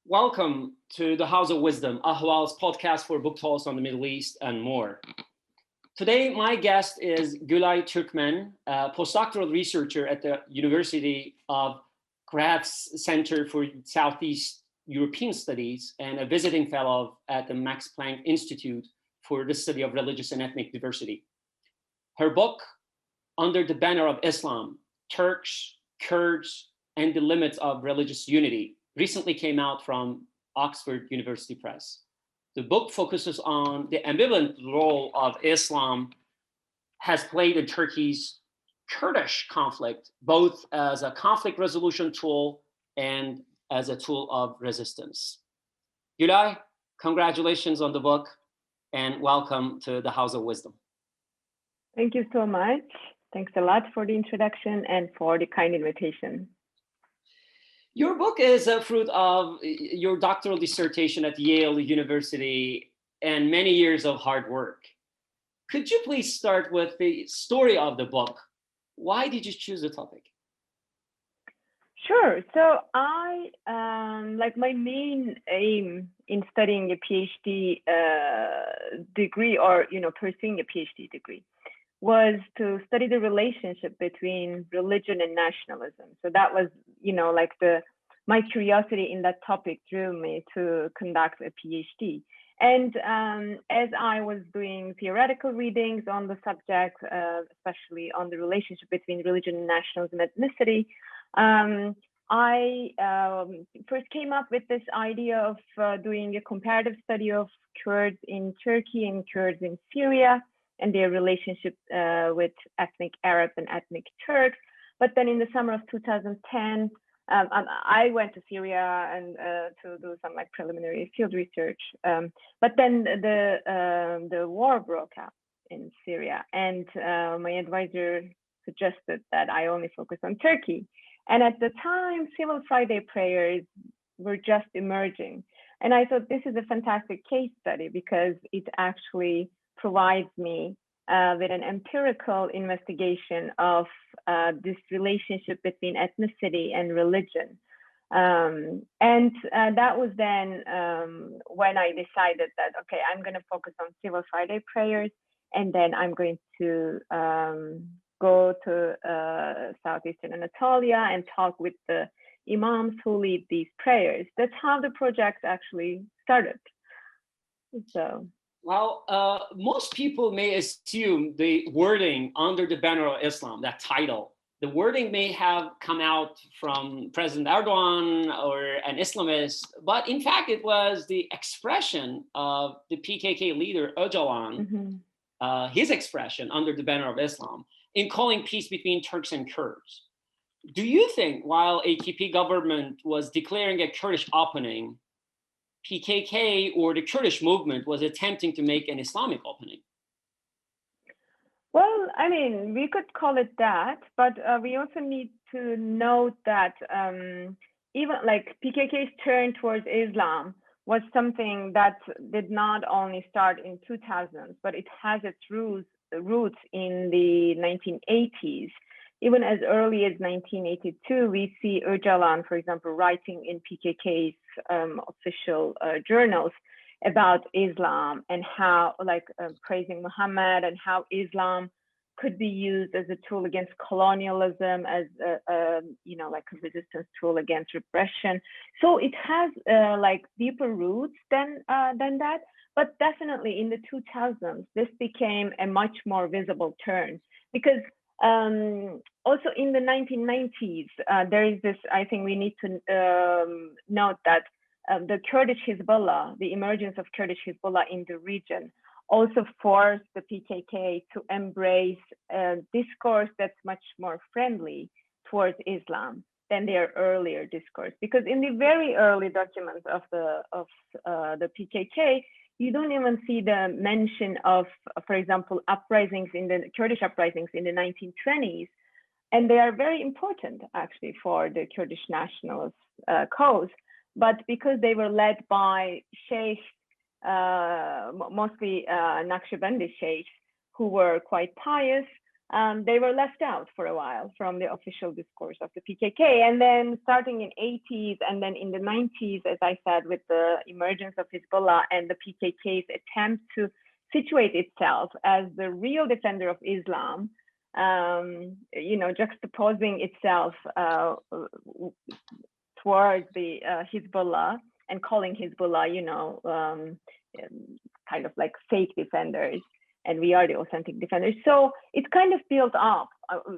Welcome to the House of Wisdom, Ahval's podcast for book talks on the Middle East and more. Today, my guest is Gülay Türkmen, a postdoctoral researcher at the University of Graz Center for Southeast European Studies and a visiting fellow at the Max Planck Institute for the study of religious and ethnic diversity. Her book, Under the Banner of Islam, Turks, Kurds, and the Limits of Religious Unity, recently came out from Oxford University Press. The book focuses on the ambivalent role of Islam has played in Turkey's Kurdish conflict, both as a conflict resolution tool and as a tool of resistance. Gülay, congratulations on the book and welcome to the House of Wisdom. Thank you so much. Thanks a lot for the introduction and for the kind invitation. Your book is a fruit of your doctoral dissertation at Yale University and many years of hard work. Could you please start with the story of the book? Why did you choose the topic? Sure. So I, my main aim in studying a PhD degree or, pursuing a PhD degree was to study the relationship between religion and nationalism. So that was, my curiosity in that topic drew me to conduct a PhD. And as I was doing theoretical readings on the subject, especially on the relationship between religion and nationalism and ethnicity, I first came up with this idea of doing a comparative study of Kurds in Turkey and Kurds in Syria and their relationship with ethnic Arabs and ethnic Turks. But then in the summer of 2010, I went to Syria and to do some preliminary field research. But then the war broke out in Syria, and my advisor suggested that I only focus on Turkey. And at the time, Civil Friday prayers were just emerging. And I thought this is a fantastic case study because it actually provides me with an empirical investigation of this relationship between ethnicity and religion. And that was then when I decided that, okay, I'm going to focus on Civil Friday prayers, and then I'm going to go to Southeastern Anatolia and talk with the imams who lead these prayers. That's how the project actually started. So. Well, most people may assume the wording under the banner of Islam, that title, the wording may have come out from President Erdogan or an Islamist, but in fact, it was the expression of the PKK leader Öcalan, his expression under the banner of Islam in calling peace between Turks and Kurds. Do you think while AKP government was declaring a Kurdish opening, PKK or the Kurdish movement was attempting to make an Islamic opening? Well, I mean, we could call it that, but we also need to note that even PKK's turn towards Islam was something that did not only start in 2000s, but it has its roots in the 1980s. Even as early as 1982, we see Öcalan, for example, writing in PKK's official journals about Islam and how, praising Muhammad and how Islam could be used as a tool against colonialism, as a resistance tool against repression. So it has deeper roots than that. But definitely in the 2000s, this became a much more visible turn because. Also in the 1990s, there is this, I think we need to note that the Kurdish Hezbollah, the emergence of Kurdish Hezbollah in the region also forced the PKK to embrace a discourse that's much more friendly towards Islam than their earlier discourse. Because in the very early documents of the PKK, you don't even see the mention of, for example, Kurdish uprisings in the 1920s. And they are very important, actually, for the Kurdish nationalist cause. But because they were led by sheikhs, mostly Naqshbandi sheikhs, who were quite pious, they were left out for a while from the official discourse of the PKK. And then starting in 80s and then in the 90s, as I said, with the emergence of Hezbollah and the PKK's attempt to situate itself as the real defender of Islam, juxtaposing itself towards the Hezbollah and calling Hezbollah, kind of like fake defenders, and we are the authentic defenders. So it's kind of built up,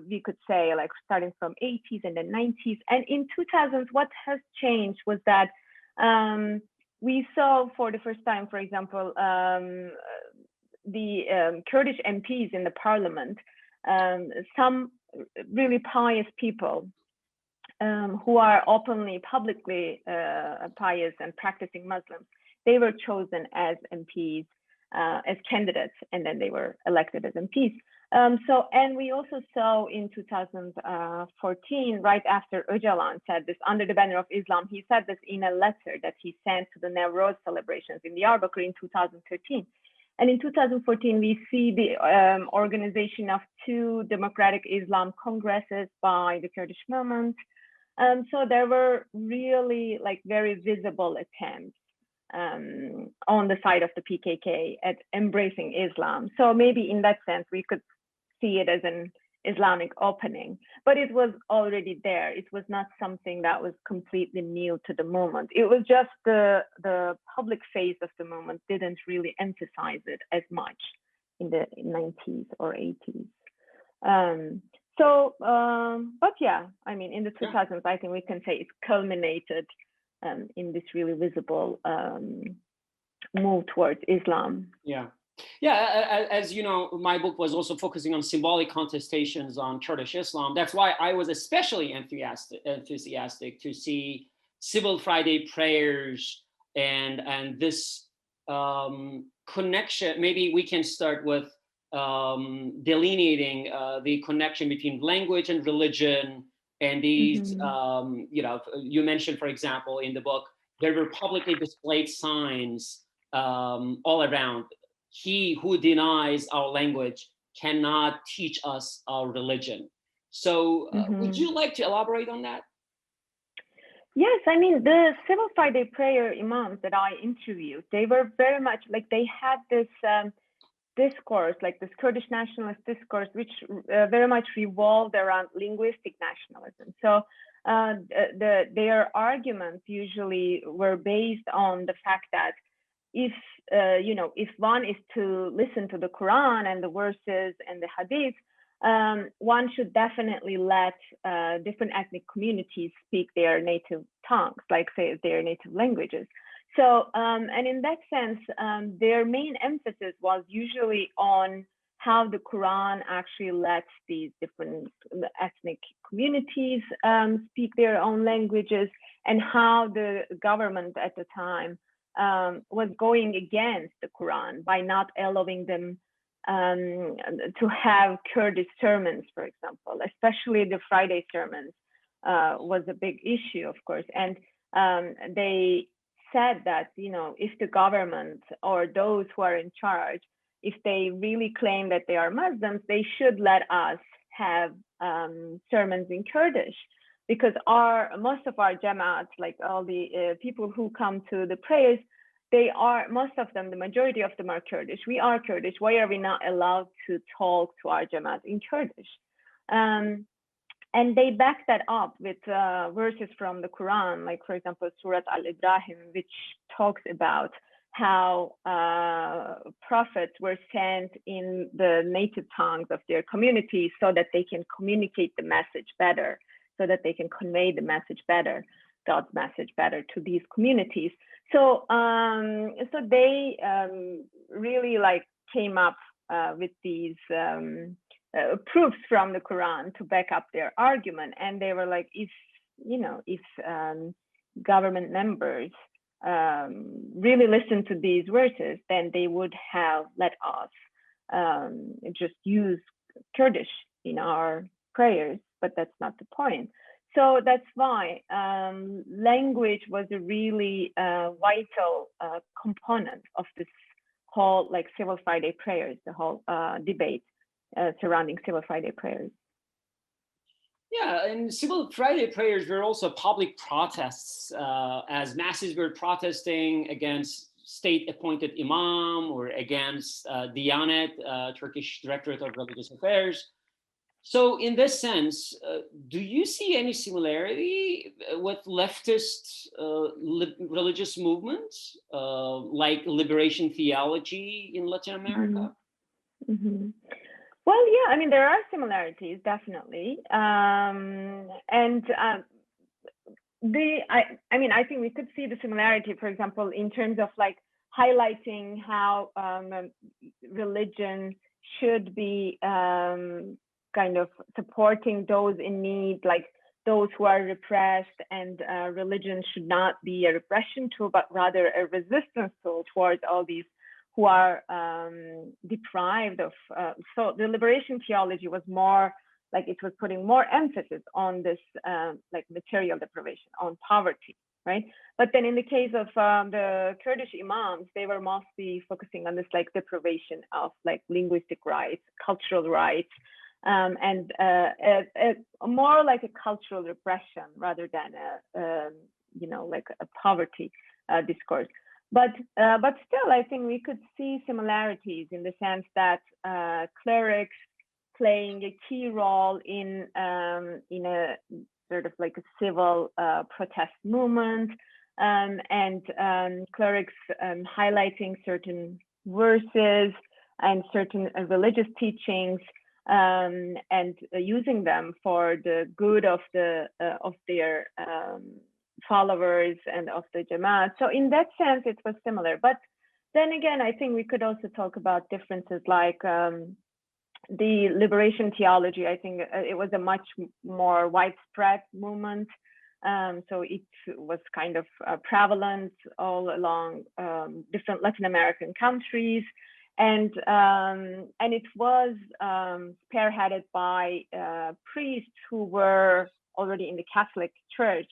we could say, like starting from 80s and then 90s. And in 2000s, what has changed was that we saw for the first time, for example, the Kurdish MPs in the parliament, some really pious people who are openly, publicly pious and practicing Muslims, they were chosen as MPs, as candidates, and then they were elected as MPs. And we also saw in 2014, right after Öcalan said this under the banner of Islam, he said this in a letter that he sent to the Nowruz celebrations in Diyarbakir in 2013. And in 2014, we see the organization of 2 democratic Islam congresses by the Kurdish movement. So there were really like very visible attempts on the side of the PKK at embracing Islam. So maybe in that sense, we could see it as an Islamic opening, but it was already there. It was not something that was completely new to the movement. It was just the public face of the movement didn't really emphasize it as much in the 90s or 80s. But yeah, I mean, in the 2000s, I think we can say it culminated in this really visible move towards Islam. Yeah, as you know, my book was also focusing on symbolic contestations on Kurdish Islam. That's why I was especially enthusiastic to see Civil Friday prayers and this connection. Maybe we can start with delineating the connection between language and religion. And these, you mentioned, for example, in the book, there were publicly displayed signs all around. He who denies our language cannot teach us our religion. So would you like to elaborate on that? Yes, I mean, the Civil Friday prayer imams that I interviewed, they were very much like, they had this discourse, like this Kurdish nationalist discourse, which very much revolved around linguistic nationalism. So their arguments usually were based on the fact that if one is to listen to the Quran and the verses and the Hadith, one should definitely let different ethnic communities speak their native tongues, like say their native languages. So, and in that sense, their main emphasis was usually on how the Quran actually lets these different ethnic communities speak their own languages, and how the government at the time was going against the Quran by not allowing them to have Kurdish sermons, for example, especially the Friday sermons was a big issue, of course. And they said that, if the government or those who are in charge, if they really claim that they are Muslims, they should let us have sermons in Kurdish, because most of our jamaats, like all the people who come to the prayers, most of them, the majority of them are Kurdish. We are Kurdish. Why are we not allowed to talk to our jamaat in Kurdish? And they back that up with verses from the Quran, like, for example, Surat Al-Ibrahim, which talks about how prophets were sent in the native tongues of their communities so that they can communicate the message better, so that they can convey the message better, God's message better to these communities. So, so they really came up with these proofs from the Quran to back up their argument. And they were like, if government members really listen to these verses, then they would have let us just use Kurdish in our prayers, but that's not the point. So that's why language was a really vital component of this whole Civil Friday prayers, the whole debate surrounding Civil Friday prayers. Yeah, and Civil Friday prayers were also public protests, as masses were protesting against state-appointed imam or against Diyanet, Turkish Directorate of Religious Affairs. So in this sense, do you see any similarity with leftist religious movements, like liberation theology in Latin America? Mm-hmm. Mm-hmm. Well, yeah, I mean, there are similarities, definitely. I mean, I think we could see the similarity, for example, in terms of like highlighting how religion should be kind of supporting those in need, like those who are repressed, and religion should not be a repression tool, but rather a resistance tool towards all these who are deprived of. So the liberation theology was more like it was putting more emphasis on this like material deprivation, on poverty, right? But then in the case of the Kurdish imams, they were mostly focusing on this like deprivation of like linguistic rights, cultural rights, and more like a cultural repression rather than you know, like a poverty discourse. But still, I think we could see similarities in the sense that clerics playing a key role in a sort of like a civil protest movement, and clerics highlighting certain verses and certain religious teachings, and using them for the good of their followers and of the Jamaat. So in that sense, it was similar. But then again, I think we could also talk about differences like the liberation theology. I think it was a much more widespread movement. So it was kind of prevalent all along different Latin American countries. And it was spearheaded by priests who were already in the Catholic Church.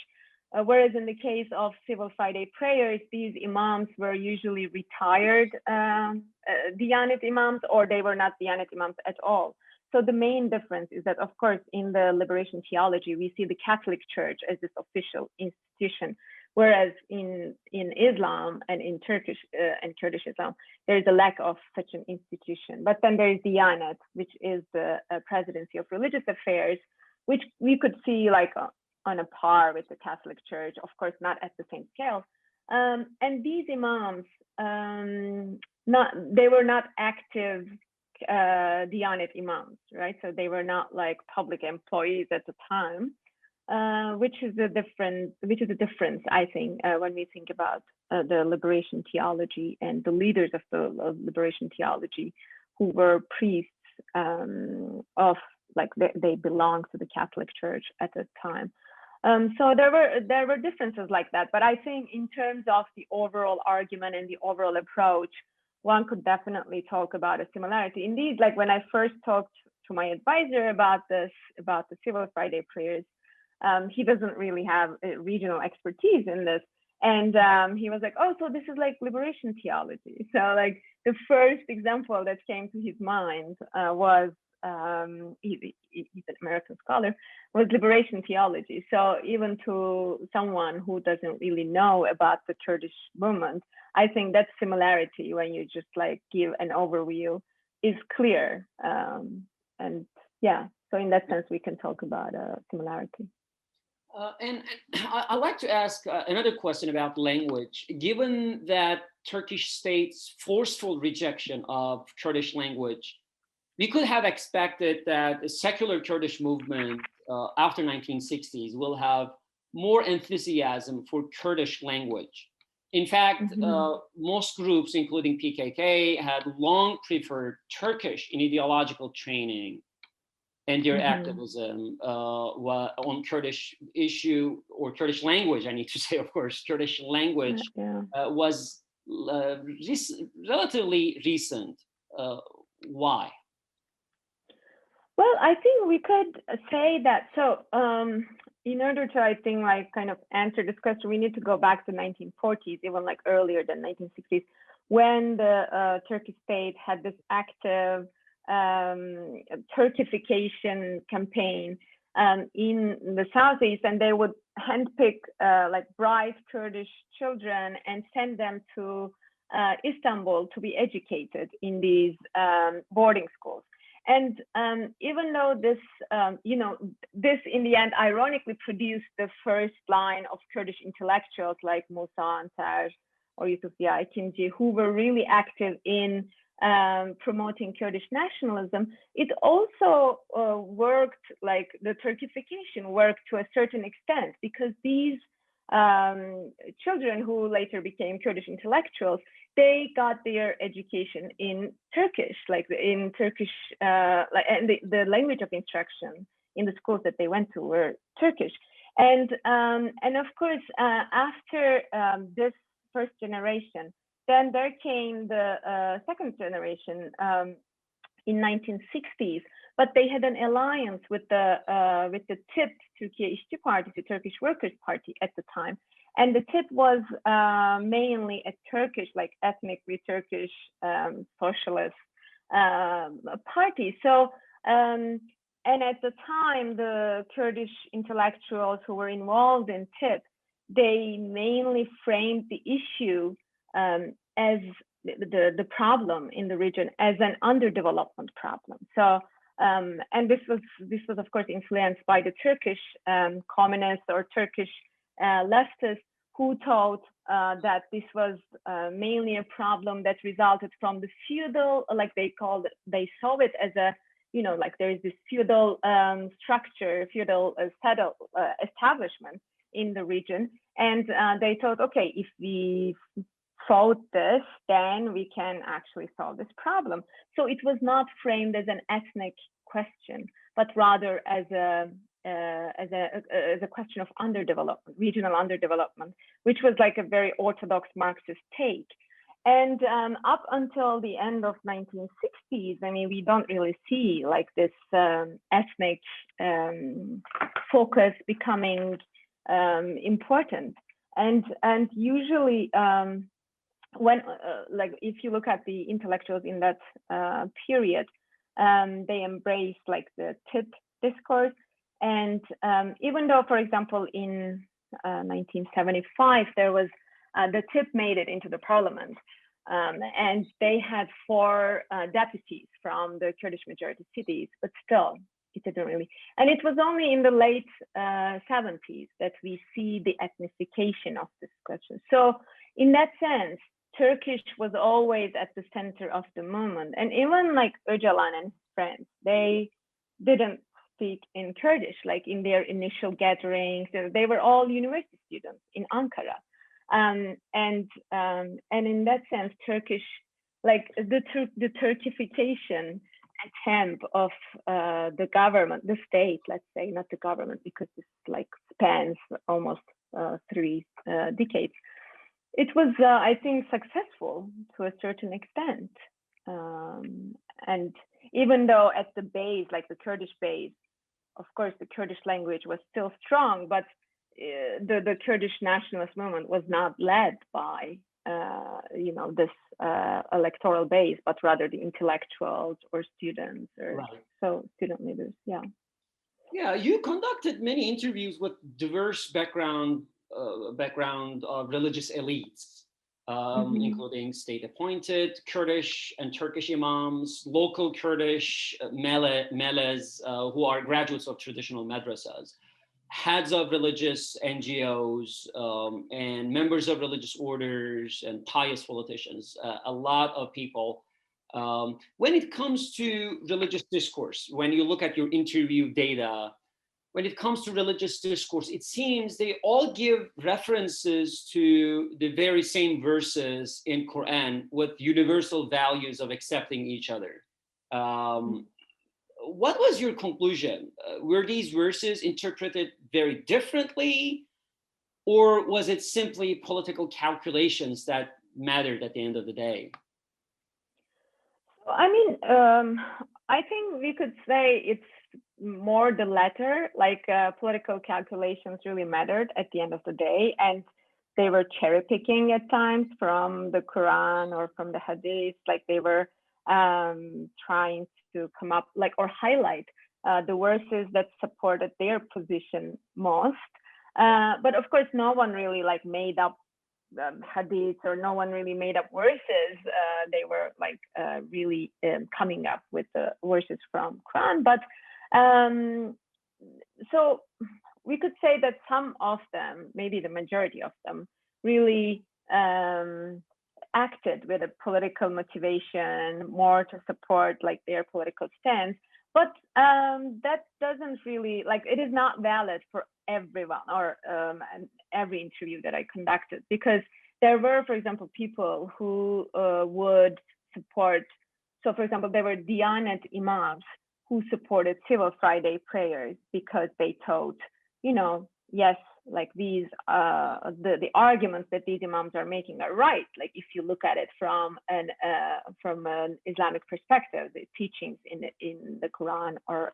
Whereas in the case of Civil Friday prayers, these imams were usually retired Diyanet imams, or they were not Diyanet imams at all. So the main difference is that, of course, in the liberation theology, we see the Catholic Church as this official institution, whereas in Islam and in Turkish and Kurdish Islam, there is a lack of such an institution. But then there is Diyanet, which is the Presidency of Religious Affairs, which we could see like on a par with the Catholic Church, of course, not at the same scale. And these imams, they were not active Diyanet imams, right? So they were not like public employees at the time, which is a difference, I think, when we think about the liberation theology and the leaders of the liberation theology, who were priests of like they belonged to the Catholic Church at the time. So there were differences like that, but I think in terms of the overall argument and the overall approach, one could definitely talk about a similarity. Indeed, like when I first talked to my advisor about the Civil Friday prayers, he doesn't really have regional expertise in this, and he was like, "Oh, so this is like liberation theology." So like the first example that came to his mind was. He's an American scholar, was liberation theology. So even to someone who doesn't really know about the Kurdish movement, I think that similarity, when you just like give an overview, is clear. And yeah, so in that sense, we can talk about similarity. And I'd like to ask another question about language. Given that Turkish state's forceful rejection of Kurdish language, we could have expected that the secular Kurdish movement after 1960s will have more enthusiasm for Kurdish language. In fact, most groups, including PKK, had long preferred Turkish in ideological training and their activism on Kurdish issue, or Kurdish language, I need to say, of course, Kurdish language was relatively recent. Why? Well, I think we could say that. So in order to, I think, like kind of answer this question, we need to go back to 1940s, even like earlier than 1960s, when the Turkish state had this active Turkification campaign in the southeast, and they would handpick like bright Kurdish children and send them to Istanbul to be educated in these boarding schools. And even though this, this in the end ironically produced the first line of Kurdish intellectuals like Musa Antar or Yusuf Ziya Ekinci, who were really active in promoting Kurdish nationalism, it also worked, like the Turkification worked to a certain extent, because these children who later became Kurdish intellectuals, they got their education in Turkish, like in Turkish, and the language of instruction in the schools that they went to were Turkish. And of course, after this first generation, then there came the second generation in 1960s, but they had an alliance with the TIP, Türkiye İşçi Partisi, the Turkish Workers' Party at the time. And the TIP was mainly a Turkish, like ethnically Turkish socialist party. So, and at the time, the Kurdish intellectuals who were involved in TIP, they mainly framed the issue as the problem in the region as an underdevelopment problem. So, and this was of course influenced by the Turkish communists or Turkish leftists who thought that this was mainly a problem that resulted from the feudal, like they saw it as a, like there is this feudal structure, feudal establishment in the region. And they thought, okay, if we solve this, then we can actually solve this problem. So it was not framed as an ethnic question, but rather as a question of underdevelopment, regional underdevelopment, which was like a very orthodox Marxist take. And up until the end of 1960s, I mean, we don't really see like this ethnic focus becoming important. And usually when like if you look at the intellectuals in that period, they embraced like the TIP discourse. And even though, for example, in 1975, there was the TIP made it into the parliament, and they had 4 deputies from the Kurdish majority cities, but still it didn't really. And it was only in the late 70s that we see the ethnicification of this question. So in that sense, Turkish was always at the center of the movement. And even like Öcalan and his friends, they didn't speak in Kurdish, like in their initial gatherings. They were all university students in Ankara. And in that sense, Turkish, like the Turkification attempt of the government, the state, let's say, not the government, because this like spans almost 3 decades. It was, I think, successful to a certain extent. And even though at the base, like the Kurdish base, of course, the Kurdish language was still strong, but the Kurdish nationalist movement was not led by, this electoral base, but rather the intellectuals or students or Right. So student leaders. Yeah. Yeah, you conducted many interviews with diverse background of religious elites, including state-appointed Kurdish and Turkish imams, local Kurdish meles who are graduates of traditional madrasas, heads of religious NGOs, and members of religious orders and pious politicians, a lot of people. When it comes to religious discourse, when you look at your interview data, when it comes to religious discourse, it seems they all give references to the very same verses in Quran with universal values of accepting each other. What was your conclusion? Were these verses interpreted very differently, or was it simply political calculations that mattered at the end of the day? I mean, I think we could say it's more the latter, like political calculations really mattered at the end of the day, and they were cherry picking at times from the Quran or from the Hadith, like they were trying to come up like or highlight the verses that supported their position most. But of course, no one really like made up hadiths, or no one really made up verses. They were like really coming up with the verses from Quran. But so we could say that some of them, maybe the majority of them, really acted with a political motivation, more to support like their political stance. But that doesn't really, like, it is not valid for everyone, or every interview that I conducted, because there were, for example, people who would support, so for example, there were Diyanet imams who supported Civil Friday prayers because they thought, you know, yes, like these, the arguments that these imams are making are right. Like if you look at it from an Islamic perspective, the teachings in the Quran or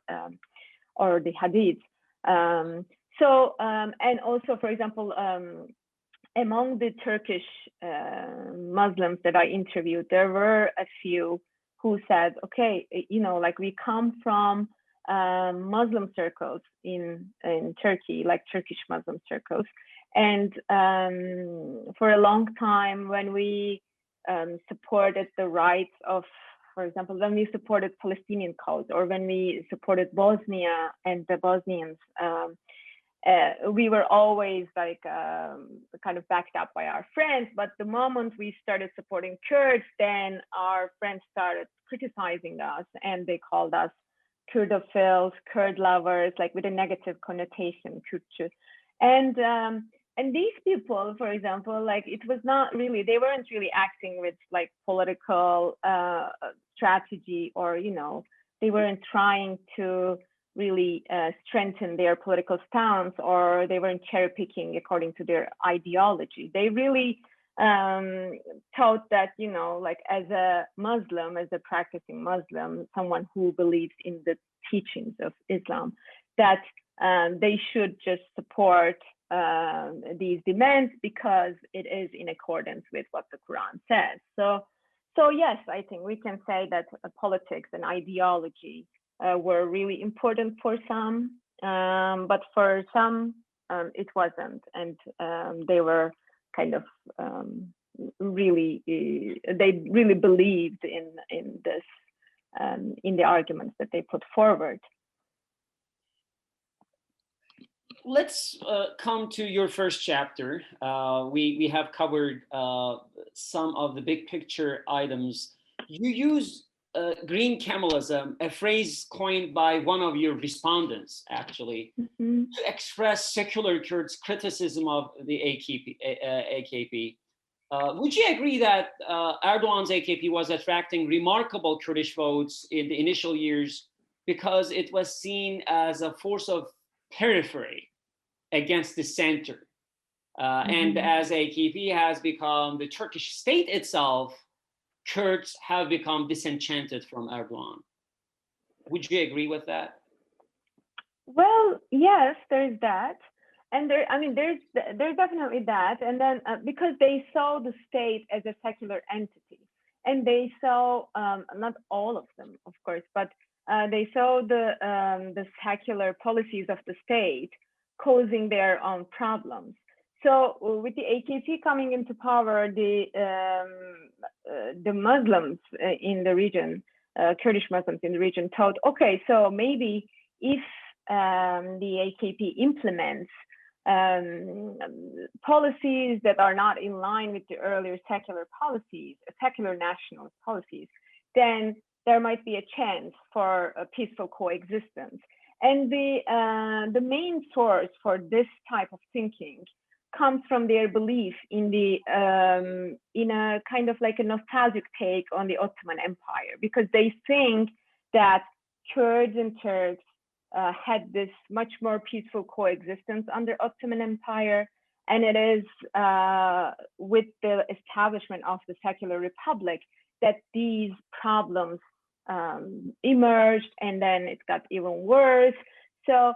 the Hadith. And also, for example, among the Turkish Muslims that I interviewed, there were a few who said, okay, you know, like we come from Muslim circles in Turkey, like Turkish Muslim circles. And for a long time, when we supported the rights of, for example, when we supported Palestinian cause, or when we supported Bosnia and the Bosnians, we were always like kind of backed up by our friends. But the moment we started supporting Kurds, then our friends started criticizing us, and they called us Kurdophiles, Kurd lovers, like with a negative connotation, Kürtçü. And these people, for example, like it was not really, they weren't really acting with like political strategy, or, you know, they weren't trying to really strengthen their political stance, or they weren't cherry picking according to their ideology. They really thought that, you know, like as a Muslim, as a practicing Muslim, someone who believes in the teachings of Islam, that they should just support these demands because it is in accordance with what the Quran says. So yes, I think we can say that politics and ideology were really important for some, but for some it wasn't, and they were kind of really, they really believed in this, in the arguments that they put forward. Let's come to your first chapter. We have covered some of the big picture items. You use green Kemalism, a phrase coined by one of your respondents, actually, to express secular Kurds' criticism of the AKP. Would you agree that Erdogan's AKP was attracting remarkable Kurdish votes in the initial years because it was seen as a force of periphery against the center? And as AKP has become the Turkish state itself, Kurds have become disenchanted from Erdogan. Would you agree with that? Well, yes, there's that. And there, I mean, there's definitely that. And then because they saw the state as a secular entity, and they saw, not all of them, of course, but they saw the secular policies of the state causing their own problems. So with the AKP coming into power, the Muslims in the region, Kurdish Muslims in the region, thought, okay, so maybe if the AKP implements policies that are not in line with the earlier secular policies, secular nationalist policies, then there might be a chance for a peaceful coexistence. And the main source for this type of thinking comes from their belief in the in a kind of like a nostalgic take on the Ottoman Empire, because they think that Kurds and Turks had this much more peaceful coexistence under Ottoman Empire, and it is with the establishment of the secular republic that these problems emerged, and then it got even worse. So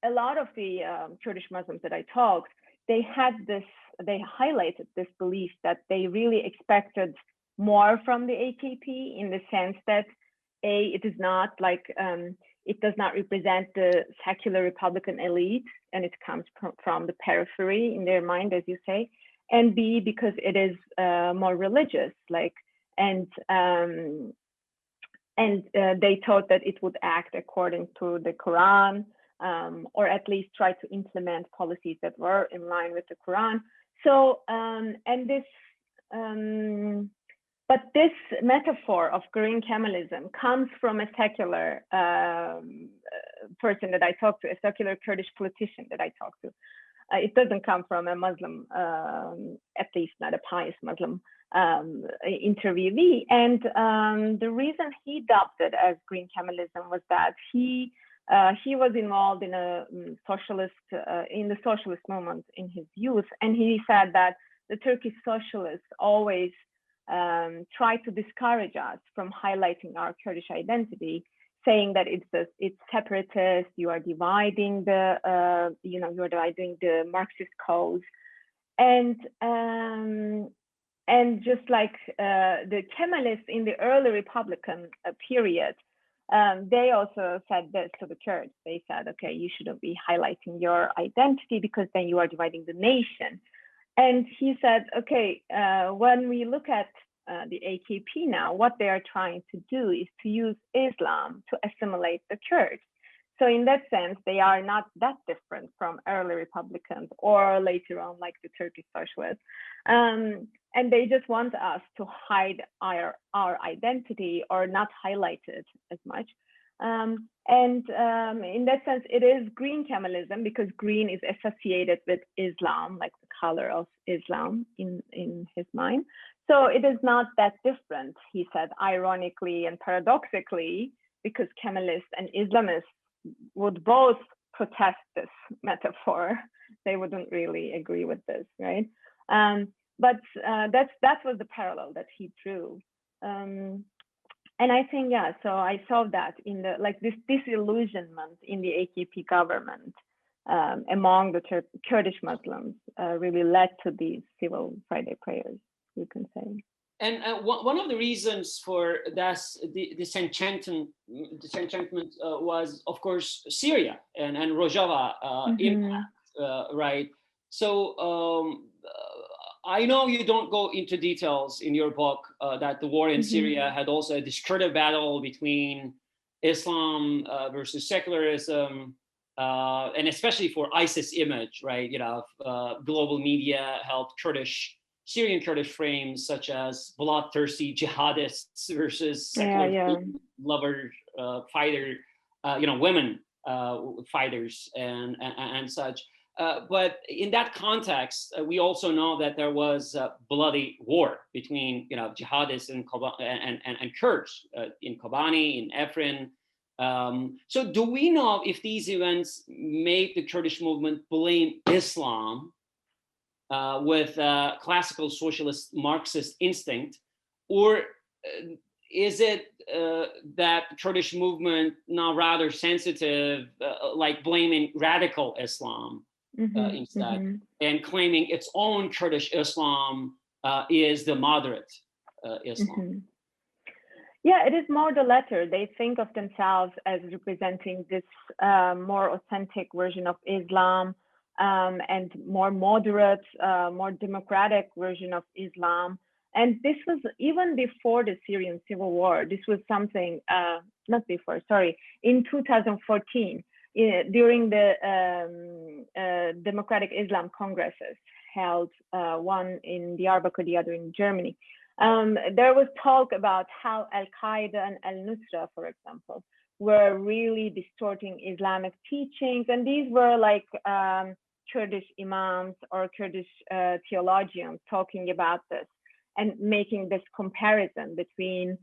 a lot of the Kurdish Muslims that I talked, they had this, they highlighted this belief that they really expected more from the AKP in the sense that it is not like it does not represent the secular Republican elite, and it comes from the periphery in their mind, as you say, and B, because it is more religious, like, and they thought that it would act according to the Quran, or at least try to implement policies that were in line with the Quran. So, but this metaphor of green Kemalism comes from a secular person that I talked to, a secular Kurdish politician that I talked to. It doesn't come from a Muslim, at least not a pious Muslim interviewee. And the reason he dubbed it as green Kemalism was that he was involved in a socialist, in the socialist movement in his youth. And he said that the Turkish socialists always try to discourage us from highlighting our Kurdish identity, saying that it's separatist, you are dividing the, you're dividing the Marxist cause. And just like the Kemalists in the early Republican period, they also said this to the Kurds. They said, okay, you shouldn't be highlighting your identity because then you are dividing the nation. And he said, okay, when we look at the AKP now, what they are trying to do is to use Islam to assimilate the Kurds. So in that sense, they are not that different from early Republicans or later on, like the Turkish socialists. And they just want us to hide our identity or not highlight it as much. In that sense, it is green Kemalism because green is associated with Islam, like the color of Islam in his mind. So it is not that different, he said, ironically and paradoxically, because Kemalists and Islamists would both protest this metaphor. They wouldn't really agree with this, right? But that was the parallel that he drew. And I think, yeah, so I saw that in the, like this disillusionment in the AKP government among the Kurdish Muslims really led to these civil Friday prayers, you can say. And one of the reasons for this disenchantment was, of course, Syria and Rojava impact, right? So I know you don't go into details in your book that the war in Syria had also a discursive battle between Islam versus secularism, and especially for ISIS image, right? Global media helped Syrian Kurdish frames such as bloodthirsty jihadists versus secular lover fighter, women fighters and such. But in that context, we also know that there was a bloody war between jihadists and Kurds in Kobani, in Afrin. So do we know if these events made the Kurdish movement blame Islam with classical socialist Marxist instinct, or is it that Kurdish movement now rather sensitive, like blaming radical Islam instead, and claiming its own Kurdish Islam is the moderate Islam? Yeah, it is more the latter. They think of themselves as representing this more authentic version of Islam, and more moderate, more democratic version of Islam. And this was even before the Syrian civil war. This was something, not before, sorry, in 2014, during the Democratic Islam Congresses held, one in Diyarbakir, the other in Germany. There was talk about how Al-Qaeda and Al-Nusra, for example, were really distorting Islamic teachings. And these were like Kurdish imams or Kurdish theologians talking about this and making this comparison between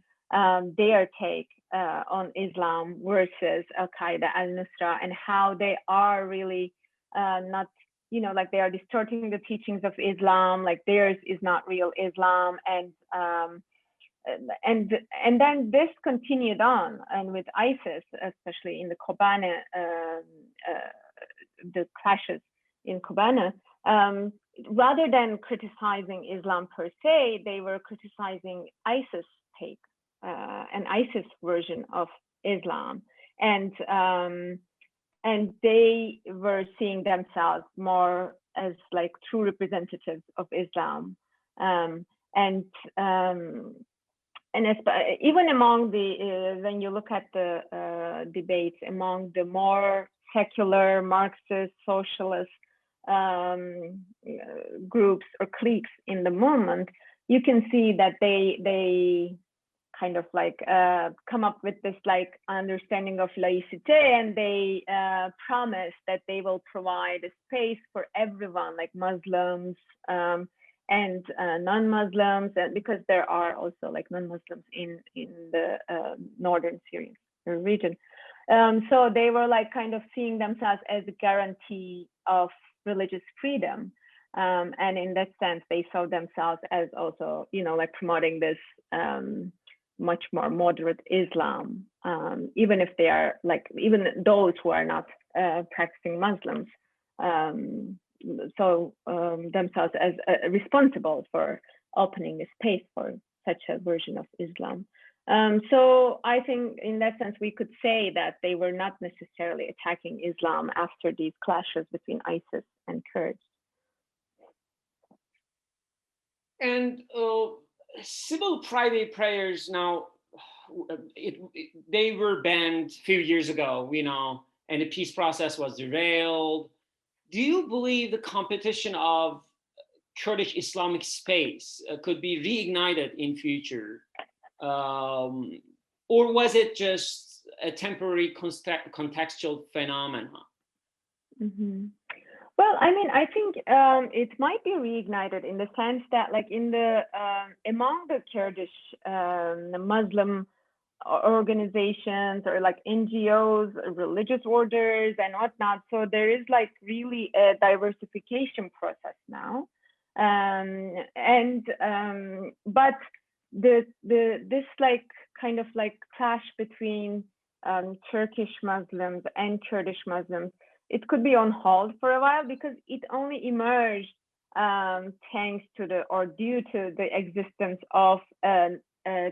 their take on Islam versus Al-Qaeda, Al-Nusra, and how they are really not, like they are distorting the teachings of Islam, like theirs is not real Islam. And then this continued on, and with ISIS, especially in the Kobane, the clashes in Kobane, rather than criticizing Islam per se, they were criticizing ISIS take, an ISIS version of Islam, and they were seeing themselves more as like true representatives of Islam, and even among the when you look at the debates among the more secular Marxist socialist groups or cliques in the movement, you can see that they kind of like come up with this like understanding of laicite, and they promise that they will provide a space for everyone, like Muslims and non-Muslims, and because there are also like non-Muslims in the northern Syrian region. So they were like kind of seeing themselves as a guarantee of religious freedom. And in that sense, they saw themselves as also, you know, like promoting this much more moderate Islam, even if they are like, even those who are not practicing Muslims, themselves as responsible for opening a space for such a version of Islam. So I think in that sense, we could say that they were not necessarily attacking Islam after these clashes between ISIS and Kurds. And civil private prayers now, they were banned a few years ago, you know, and the peace process was derailed. Do you believe the competition of Kurdish Islamic space could be reignited in future? Or was it just a temporary contextual phenomenon? Mm-hmm. Well, I mean, I think it might be reignited in the sense that, like, in the among the Kurdish Muslim organizations or like NGOs, religious orders, and whatnot. So there is like really a diversification process now, but this like kind of like clash between Turkish Muslims and Kurdish Muslims, it could be on hold for a while because it only emerged thanks to due to the existence of a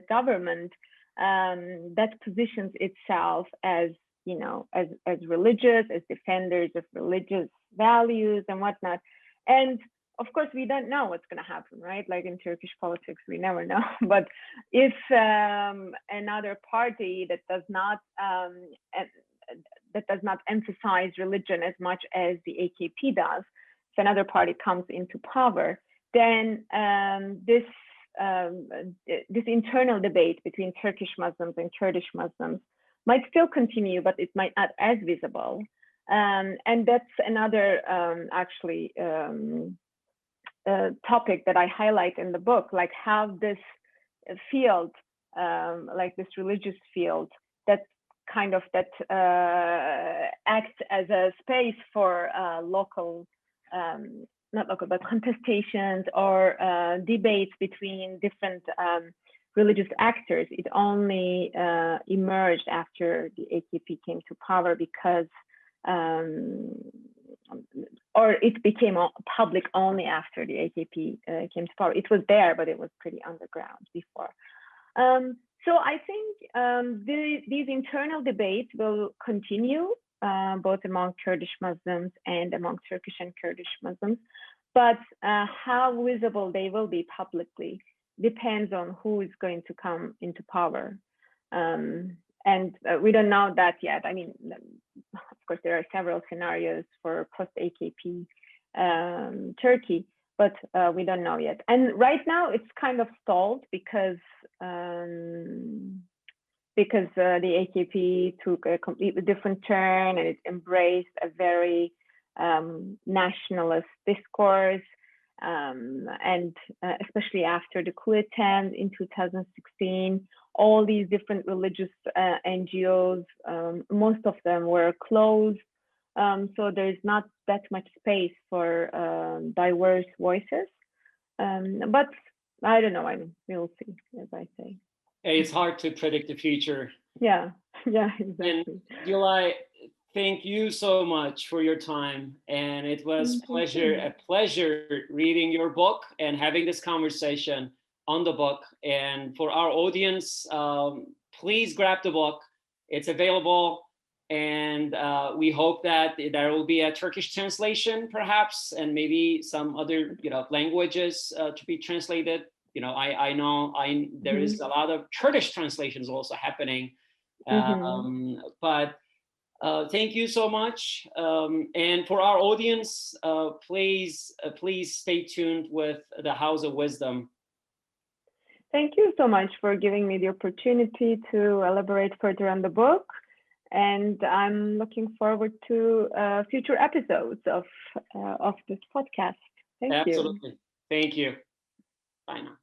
government that positions itself as, you know, as religious, as defenders of religious values and whatnot. And of course, we don't know what's going to happen, right? Like in Turkish politics, we never know. But if another party that does not emphasize religion as much as the AKP does, if another party comes into power, then this internal debate between Turkish Muslims and Kurdish Muslims might still continue, but it might not as visible. And that's another topic that I highlight in the book, like how this field, like this religious field, that acts as a space for local, not local, but contestations or debates between different religious actors. It only emerged after the AKP came to power because, or it became public only after the AKP came to power. It was there, but it was pretty underground before. So I think these internal debates will continue, both among Kurdish Muslims and among Turkish and Kurdish Muslims. But how visible they will be publicly depends on who is going to come into power. And we don't know that yet. I mean, of course, there are several scenarios for post-AKP Turkey, but we don't know yet. And right now it's kind of stalled because the AKP took a completely different turn and it embraced a very nationalist discourse, and especially after the coup attempt in 2016, all these different religious NGOs, most of them were closed. So there's not that much space for diverse voices. But I don't know, I mean, we'll see, as I say. It's hard to predict the future. Yeah, exactly. And Gülay, Thank you so much for your time. And it was a pleasure reading your book and having this conversation on the book. And for our audience, please grab the book. It's available. And we hope that there will be a Turkish translation, perhaps, and maybe some other, languages to be translated. I know there is a lot of Kurdish translations also happening. But thank you so much. And for our audience, please stay tuned with the House of Wisdom. Thank you so much for giving me the opportunity to elaborate further on the book. And I'm looking forward to future episodes of this podcast. Thank you. Absolutely. Thank you. Bye now.